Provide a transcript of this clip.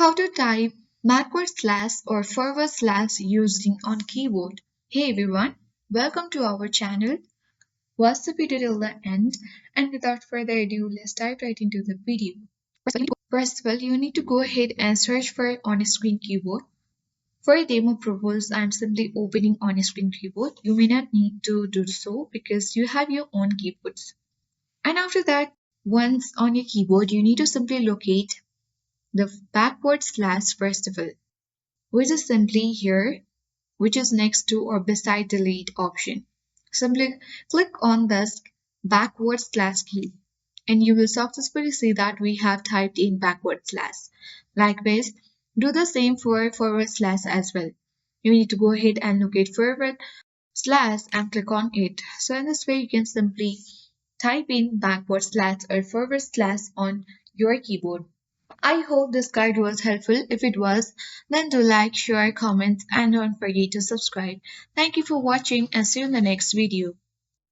How to type backward slash or forward slash using on keyboard. Hey everyone, welcome to our channel. Watch the video till the end, and without further ado, let's dive right into the video. First of all, you need to go ahead and search for on-screen keyboard. For demo purpose, I'm simply opening on-screen keyboard. You may not need to do so because you have your own keyboards. And after that, once on your keyboard, you need to simply locate the backward slash first of all, which is simply here, which is next to or beside delete option. Simply click on this backward slash key and you will successfully see that we have typed in backward slash. Likewise, do the same for forward slash as well. You need to go ahead and locate forward slash and click on it. So in this way, you can simply type in backward slash or forward slash on your keyboard. I hope this guide was helpful. If it was, then do like, share, comment, and don't forget to subscribe. Thank you for watching and see you in the next video.